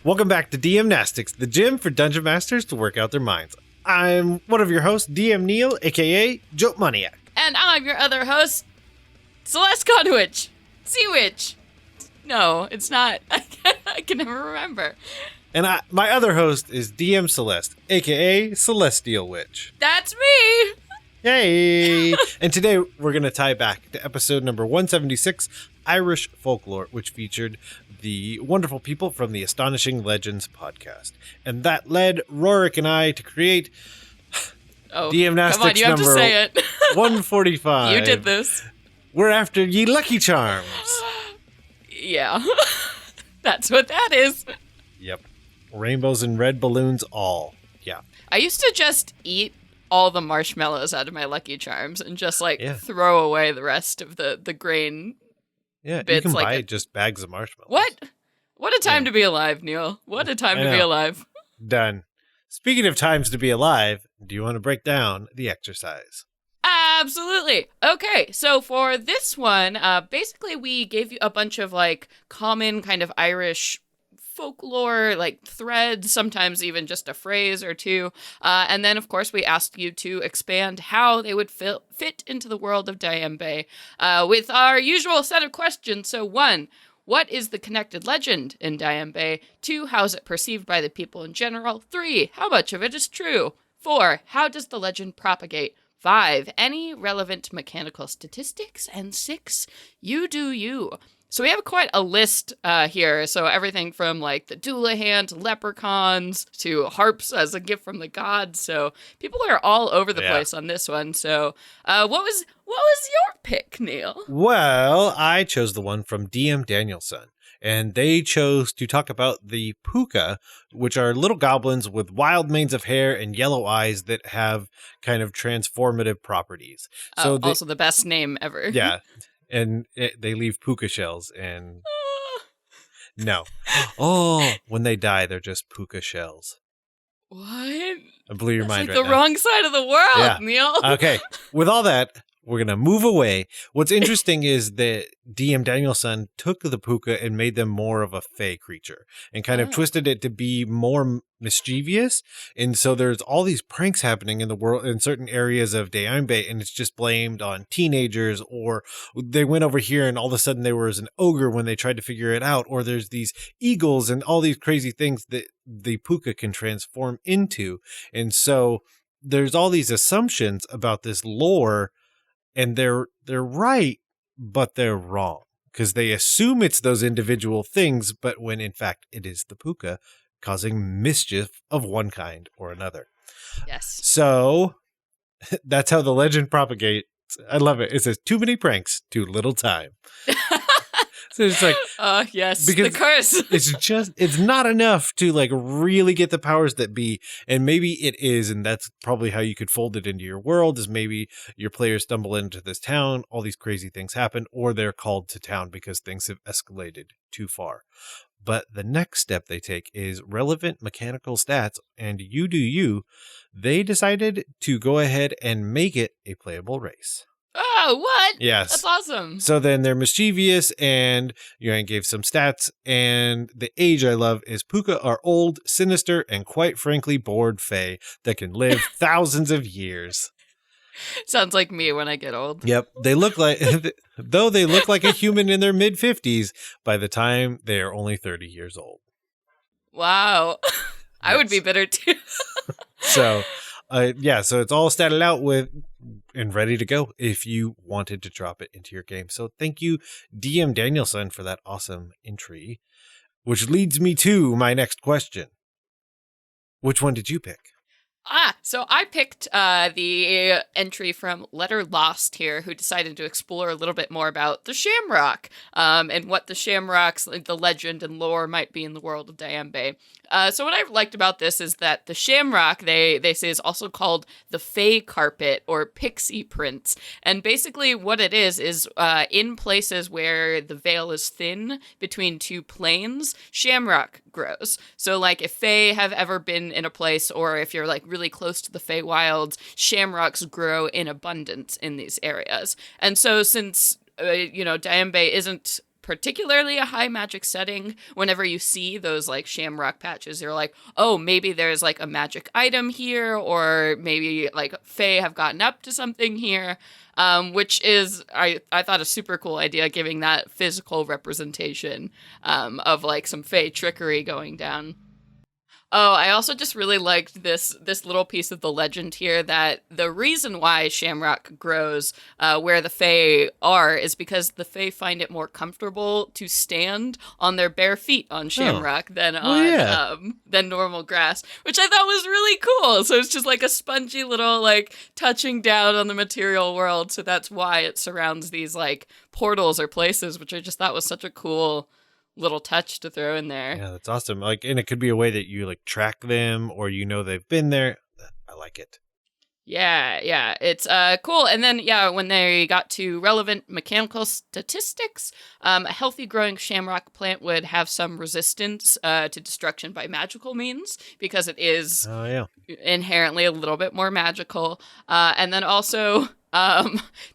Welcome back to DM-Nastics, the gym for dungeon masters to work out their minds. I'm one of your hosts, DM Neal, aka Joke Maniac. And I'm your other host, Celeste Conwitch. Sea Witch. No, it's not. I can never remember. And my other host is DM Celeste, aka Celestial Witch. That's me! Yay! And today we're going to tie back to episode number 176, Irish Folklore, which featured the wonderful people from the Astonishing Legends podcast. And that led Rorik and I to create DM-Nastics come on, you have to say it. 145. You did this. We're after ye Lucky Charms. Yeah. That's what that is. Yep. Rainbows and red balloons all. Yeah. I used to just eat all the marshmallows out of my Lucky Charms and just throw away the rest of the grain. Yeah, bits. you can buy just bags of marshmallows. What a time to be alive, Neal. What a time to be alive. Done. Speaking of times to be alive, do you want to break down the exercise? Absolutely. Okay, so for this one, basically we gave you a bunch of common kind of Irish folklore, threads, sometimes even just a phrase or two. And then, of course, we asked you to expand how they would fit into the world of DM with our usual set of questions. So 1, what is the connected legend in DM? 2, how is it perceived by the people in general? 3, how much of it is true? 4, how does the legend propagate? 5, any relevant mechanical statistics? And 6, you do you. So we have quite a list here. So everything from the Doulahan to leprechauns to harps as a gift from the gods. So people are all over the place on this one. So what was your pick, Neal? Well, I chose the one from DM Danielson. And they chose to talk about the puka, which are little goblins with wild manes of hair and yellow eyes that have kind of transformative properties. So also the best name ever. Yeah. And they leave puka shells and... No. Oh, when they die, they're just puka shells. What? I blew your mind right now. now. The wrong side of the world, Neal. Okay. With all that, we're going to move away. What's interesting is that DM Danielson took the puka and made them more of a fey creature and kind of twisted it to be more mischievous. And so there's all these pranks happening in the world in certain areas of DM, and it's just blamed on teenagers, or they went over here and all of a sudden there was an ogre when they tried to figure it out, or there's these eagles and all these crazy things that the puka can transform into. And so there's all these assumptions about this lore. And they're right, but they're wrong because they assume it's those individual things, but when in fact it is the puka causing mischief of one kind or another. Yes. So that's how the legend propagates. I love it. It says too many pranks, too little time. So it's yes, because the curse. it's not enough to really get the powers that be. And maybe it is. And that's probably how you could fold it into your world, is maybe your players stumble into this town, all these crazy things happen, or they're called to town because things have escalated too far. But the next step they take is relevant mechanical stats, and you do you. They decided to go ahead and make it a playable race. Oh, what? Yes. That's awesome. So then they're mischievous, and you gave some stats, and the age I love is puka are old, sinister, and quite frankly bored fae that can live thousands of years. Sounds like me when I get old. Yep. They look though they look like a human in their mid-50s, by the time they are only 30 years old. Wow. I would be bitter too. So it's all statted out with and ready to go if you wanted to drop it into your game. So thank you, DM Danielson, for that awesome entry, which leads me to my next question. Which one did you pick? So I picked the entry from Letter Lost here, who decided to explore a little bit more about the Shamrock and what the Shamrocks, the legend and lore might be in the world of DM. So what I liked about this is that the Shamrock, they say, is also called the Fey Carpet or Pixie Prince. And basically what it is in places where the veil is thin between two planes, Shamrock grows. So if Fey have ever been in a place, or if you're really close to the Fey Wilds, Shamrocks grow in abundance in these areas. And so since, DM isn't particularly a high magic setting, whenever you see those like shamrock patches, you're like, oh, maybe there's like a magic item here, or maybe like Fae have gotten up to something here, which is, I thought, a super cool idea, giving that physical representation of like some Fae trickery going down. Oh, I also just really liked this little piece of the legend here, that the reason why Shamrock grows where the Fae are is because the Fae find it more comfortable to stand on their bare feet on Shamrock than normal grass, which I thought was really cool. So it's just like a spongy little like touching down on the material world. So that's why it surrounds these like portals or places, which I just thought was such a cool little touch to throw in there. Yeah, that's awesome. Like, and it could be a way that you like track them, or they've been there. I like it. Yeah, it's cool. And then when they got to relevant mechanical statistics, a healthy growing shamrock plant would have some resistance to destruction by magical means, because it is inherently a little bit more magical. And then also,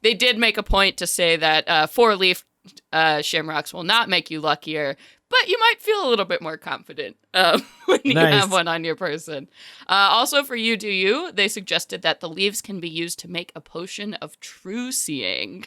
they did make a point to say that 4-leaf shamrocks will not make you luckier, but you might feel a little bit more confident when you have one on your person. Also, for you, they suggested that the leaves can be used to make a potion of true seeing,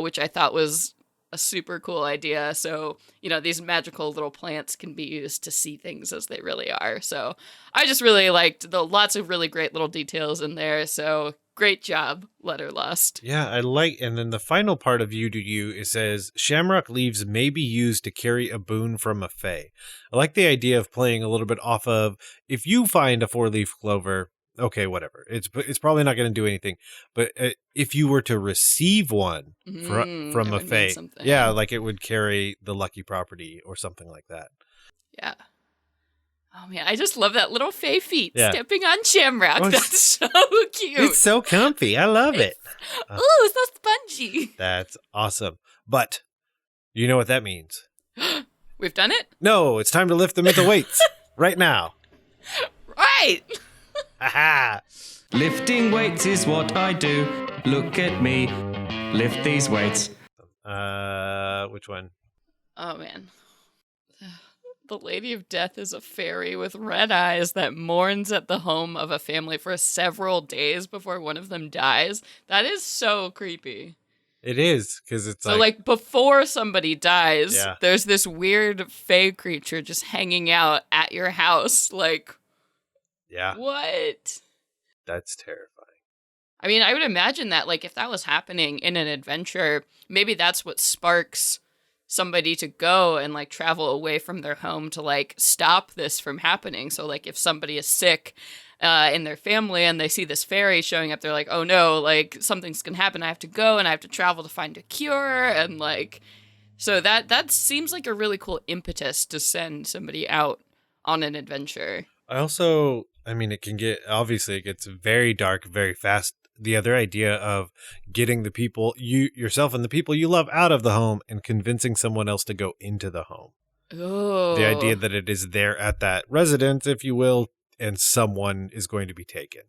which I thought was a super cool idea. So, these magical little plants can be used to see things as they really are. So I just really liked lots of really great little details in there. So great job, Letterlust. Yeah, and then the final part of You Do You, it says, Shamrock leaves may be used to carry a boon from a Fae. I like the idea of playing a little bit off of, if you find a 4-leaf clover, okay, whatever. It's probably not going to do anything. But if you were to receive one from a Fae, like it would carry the lucky property or something like that. Yeah. Oh, man, I just love that little Fae feet stepping on Shamrock. That's so cute. It's so comfy. I love it. Ooh, so spongy. That's awesome. But you know what that means? We've done it? No, it's time to lift the mental weights right now. Right. Aha. Lifting weights is what I do. Look at me. Lift these weights. Which one? Oh, man. The Lady of Death is a fairy with red eyes that mourns at the home of a family for several days before one of them dies. That is so creepy. It is, because it's so like before somebody dies, there's this weird fae creature just hanging out at your house. Like, what? That's terrifying. I mean, I would imagine that, like, if that was happening in an adventure, maybe that's what sparks somebody to go and like travel away from their home to like stop this from happening. So like if somebody is sick in their family and they see this fairy showing up, they're like, oh no, like something's gonna happen. I have to go and I have to travel to find a cure. And like, so that seems like a really cool impetus to send somebody out on an adventure. It gets very dark very fast. The other idea of getting the people, yourself and the people you love, out of the home and convincing someone else to go into the home. Oh. The idea that it is there at that residence, if you will, and someone is going to be taken.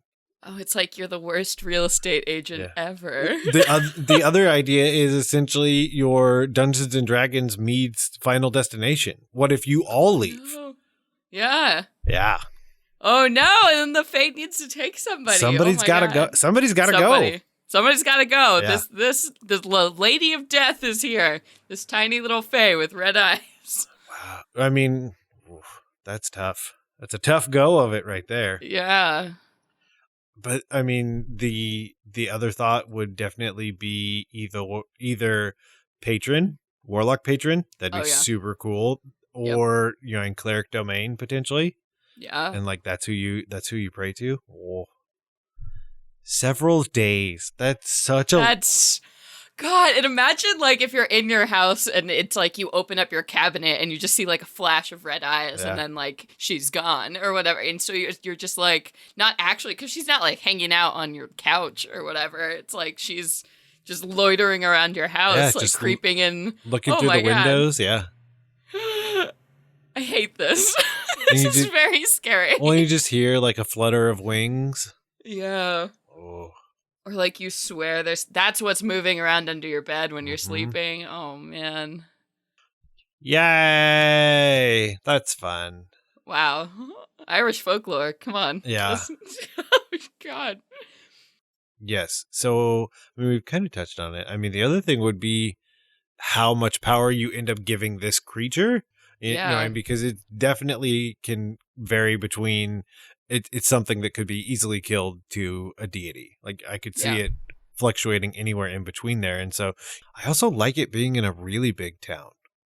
Oh, it's like you're the worst real estate agent ever. The other idea is essentially your Dungeons and Dragons meets Final Destination. What if you all leave? No. Yeah. Yeah. Oh no! And then the fate needs to take somebody. Somebody's got to go. Somebody's got to go. Somebody's got to go. Yeah. This Lady of Death is here. This tiny little fae with red eyes. Wow. I mean, that's tough. That's a tough go of it right there. Yeah. But I mean, the other thought would definitely be either patron, warlock patron. That'd be super cool, or in cleric domain potentially. Yeah. And like that's who you pray to. Oh. Several days. That's God, and imagine like if you're in your house and it's like you open up your cabinet and you just see like a flash of red eyes and then like she's gone or whatever. And so you're just like not actually, because she's not like hanging out on your couch or whatever. It's like she's just loitering around your house, like creeping in, looking through the windows. Yeah. I hate this. This is very scary. Well, you just hear like a flutter of wings. Yeah. Oh. Or like you swear that's what's moving around under your bed when you're sleeping. Oh man. Yay! That's fun. Wow. Irish folklore. Come on. Yeah. Oh, God. Yes. So we've kind of touched on it. I mean, the other thing would be how much power you end up giving this creature. Yeah. And because it definitely can vary between it's something that could be easily killed to a deity. Like I could see it fluctuating anywhere in between there. And so I also like it being in a really big town.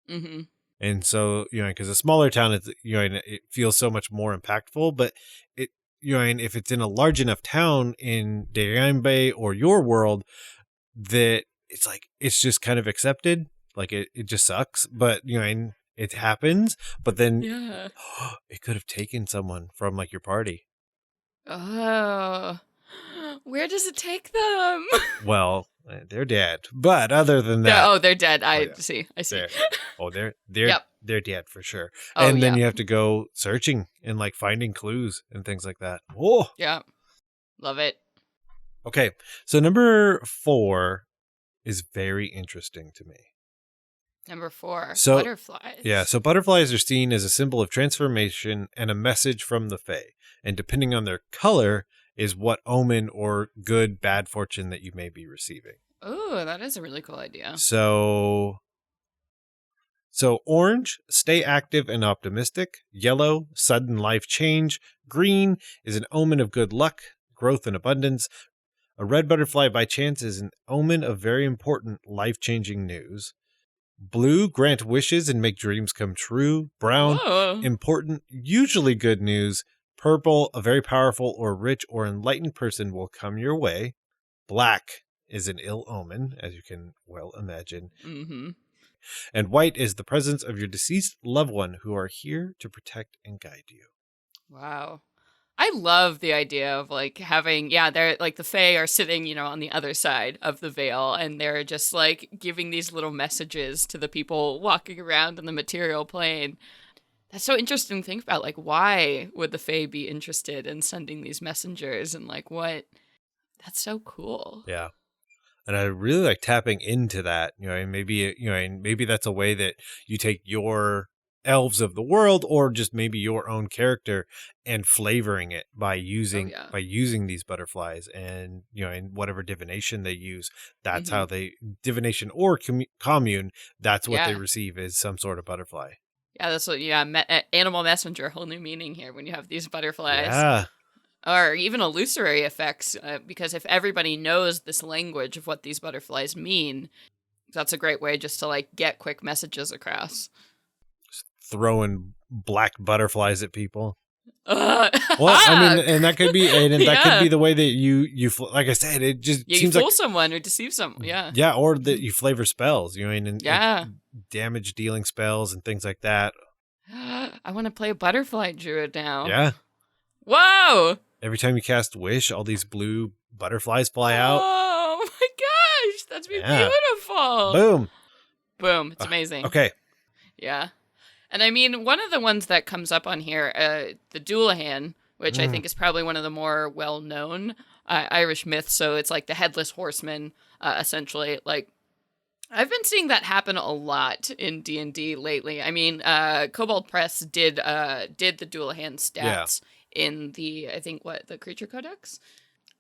Mm-hmm. And so, because a smaller town, it's, it feels so much more impactful, but it, and if it's in a large enough town in Deyambe or your world, that it's like, it's just kind of accepted. Like it just sucks, but, and it happens, but then it could have taken someone from like your party. Oh, where does it take them? Well, they're dead, but other than that, they're dead. I see. They're dead for sure. Oh, and then you have to go searching and like finding clues and things like that. Oh, yeah, love it. Okay, so number 4 is very interesting to me. Number 4, so, butterflies. Yeah, so butterflies are seen as a symbol of transformation and a message from the Fae. And depending on their color is what omen or good, bad fortune that you may be receiving. Oh, that is a really cool idea. So orange, stay active and optimistic. Yellow, sudden life change. Green is an omen of good luck, growth and abundance. A red butterfly by chance is an omen of very important life-changing news. Blue, grant wishes and make dreams come true. Brown, important, usually good news. Purple, a very powerful or rich or enlightened person will come your way. Black is an ill omen, as you can well imagine. Mm-hmm. And white is the presence of your deceased loved one who are here to protect and guide you. Wow. I love the idea of like having, they're like the Fae are sitting, on the other side of the veil and they're just like giving these little messages to the people walking around in the material plane. That's so interesting to think about. Like, why would the Fae be interested in sending these messengers and like what? That's so cool. Yeah. And I really like tapping into that, and maybe that's a way that you take your elves of the world or just maybe your own character and flavoring it by using these butterflies and in whatever divination they use. That's how they divination or commune, that's what they receive is some sort of butterfly. Yeah, that's what animal messenger, whole new meaning here when you have these butterflies. Yeah. Or even illusory effects, because if everybody knows this language of what these butterflies mean, that's a great way just to like get quick messages across. Just throwing black butterflies at people. Well, I mean, and that could be, that could be the way that you like I said, it just seems you fool like someone or deceive someone. Yeah, or that you flavor spells, and damage dealing spells and things like that. I want to play a butterfly druid now. Yeah. Whoa! Every time you cast Wish, all these blue butterflies fly out. Oh my gosh, that's beautiful. Boom. It's amazing. Okay. Yeah. And I mean, one of the ones that comes up on here, the Doulahan, which I think is probably one of the more well-known Irish myths. So it's like the headless horseman, essentially. Like, I've been seeing that happen a lot in D&D lately. I mean, Kobold Press did the Doulahan stats in the, I think, the Creature Codex,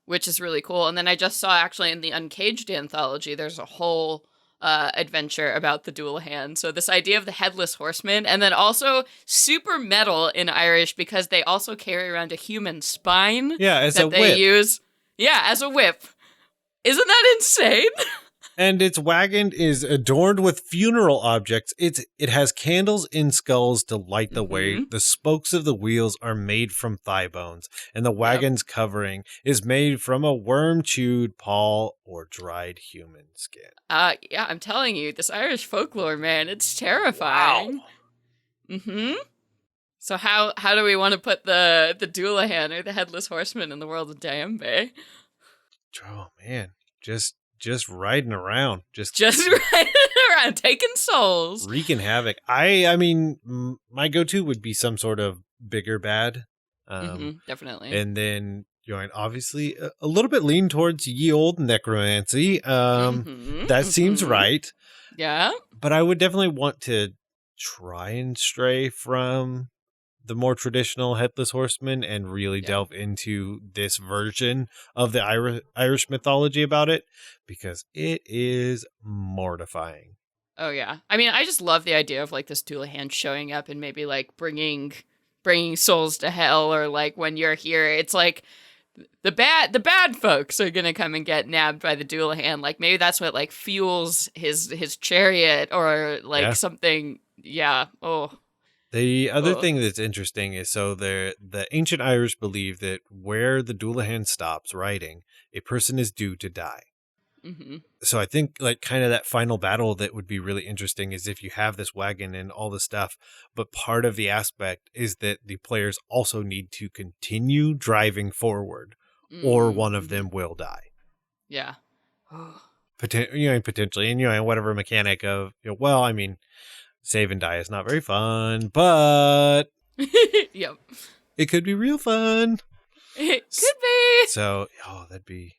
which is really cool. And then I just saw actually in the Uncaged anthology, there's a whole adventure about the Doulahan. So this idea of the headless horseman, and then also super metal in Irish because they also carry around a human spine. Yeah, as that a they whip. use. Yeah, as a whip. Isn't that insane? And its wagon is adorned with funeral objects. It has candles in skulls to light the way. The spokes of the wheels are made from thigh bones, and the wagon's covering is made from a worm-chewed paw or dried human skin. Yeah, I'm telling you, this Irish folklore, man, it's terrifying. Wow. So how do we want to put the Doulahan or the headless horseman in the world of Deyambe? Oh man, just riding around, just riding around, taking souls, wreaking havoc. I mean, my go-to would be some sort of bigger bad, definitely. And then obviously a little bit lean towards ye old necromancy. That seems right. Yeah, but I would definitely want to try and stray from the more traditional Headless Horseman and really delve into this version of the Irish mythology about it, because it is mortifying. Oh yeah. I mean, I just love the idea of like this Dullahan showing up and maybe like bringing souls to hell, or like when you're here, it's like the bad folks are gonna come and get nabbed by the Dullahan. Like maybe that's what like fuels his chariot or like something. Yeah. Oh. The other thing that's interesting is the ancient Irish believe that where the Dullahan stops riding, a person is due to die. Mm-hmm. So I think like kind of that final battle that would be really interesting is if you have this wagon and all this stuff, but part of the aspect is that the players also need to continue driving forward, or one of them will die. Yeah. Potentially, and whatever mechanic of well, I mean, save and die is not very fun, but yep, it could be real fun. It could be. So, that'd be.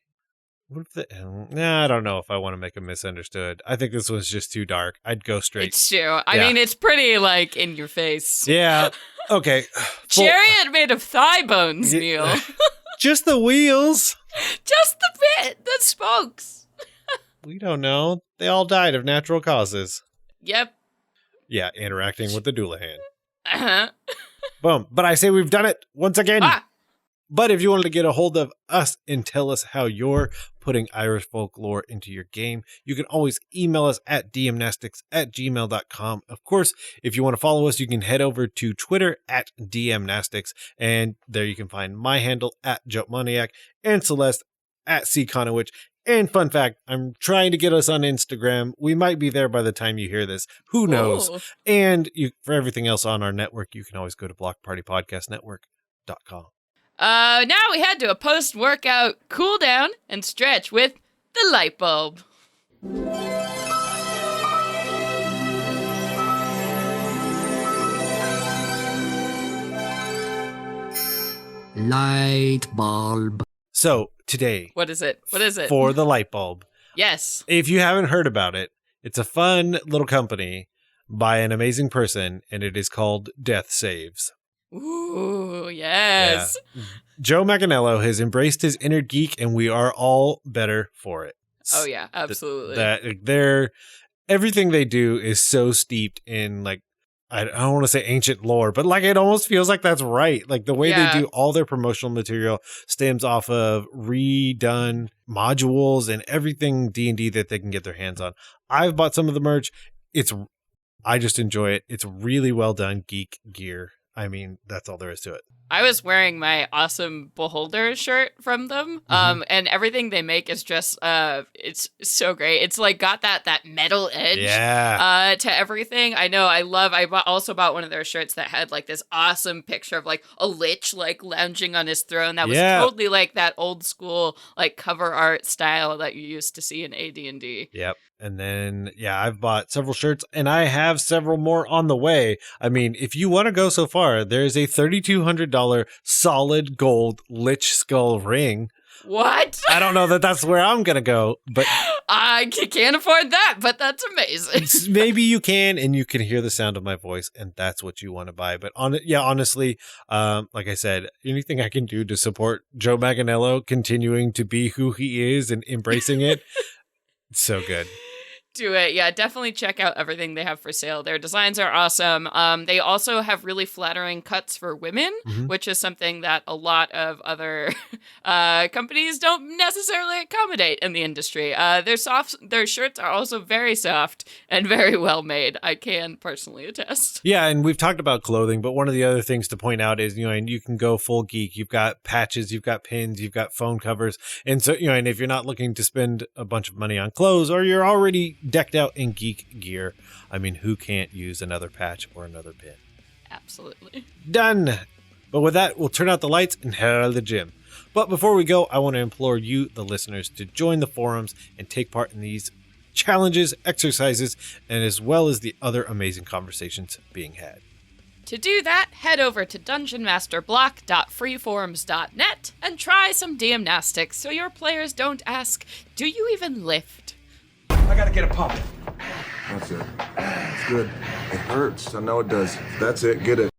What if I don't know if I want to make a misunderstood. I think this was just too dark. I'd go straight. It's true. I mean, it's pretty like in your face. Yeah. Okay. Chariot made of thigh bones, Neal. Just the wheels. Just the bit, the spokes. We don't know. They all died of natural causes. Yep. Yeah, interacting with the Dullahan. Uh-huh. Boom. But I say we've done it once again. But if you wanted to get a hold of us and tell us how you're putting Irish folklore into your game, you can always email us at dmnastics@gmail.com. Of course, if you want to follow us, you can head over to Twitter at DM-Nastics, and there you can find my handle at JokeManiac and Celeste at CConowitch. And fun fact, I'm trying to get us on Instagram. We might be there by the time you hear this. Who knows? Ooh. And for everything else on our network, you can always go to blockpartypodcastnetwork.com. Now we head to a post-workout cool down and stretch with the light bulb. Light bulb. So today, What is it? for the light bulb? Yes. If you haven't heard about it, it's a fun little company by an amazing person, and it is called Death Saves. Ooh, yes. Yeah. Joe Manganiello has embraced his inner geek, and we are all better for it. Oh yeah, absolutely. Everything they do is so steeped in like, I don't want to say ancient lore, but like it almost feels like that's right. Like the way they do all their promotional material stems off of redone modules and everything D&D that they can get their hands on. I've bought some of the merch. I just enjoy it. It's really well done geek gear. I mean, that's all there is to it. I was wearing my awesome Beholder shirt from them, and everything they make is just, it's so great. It's like got that metal edge to everything. I know, I also bought one of their shirts that had like this awesome picture of like a lich like lounging on his throne. That was totally like that old school like cover art style that you used to see in AD&D. Yep. And then, I've bought several shirts, and I have several more on the way. I mean, if you want to go so far, there's a $3,200 solid gold Lich Skull ring. What? I don't know that that's where I'm going to go, but... I can't afford that, but that's amazing. Maybe you can, and you can hear the sound of my voice, and that's what you want to buy. But honestly, like I said, anything I can do to support Joe Manganiello continuing to be who he is and embracing it, it's so good. Do it. Yeah, definitely check out everything they have for sale. Their designs are awesome. They also have really flattering cuts for women, which is something that a lot of other companies don't necessarily accommodate in the industry. Their shirts are also very soft and very well made. I can personally attest. Yeah, and we've talked about clothing, but one of the other things to point out is, and you can go full geek. You've got patches, you've got pins, you've got phone covers. And so, and if you're not looking to spend a bunch of money on clothes, or you're already decked out in geek gear, I mean, who can't use another patch or another pin? Absolutely. Done. But with that, we'll turn out the lights and head out of the gym. But before we go, I want to implore you, the listeners, to join the forums and take part in these challenges, exercises, and as well as the other amazing conversations being had. To do that, head over to dungeonmasterblock.freeforums.net and try some DM-Nastics so your players don't ask, "Do you even lift?" I gotta get a pump. That's it. It's good. It hurts. I know it does. That's it. Get it.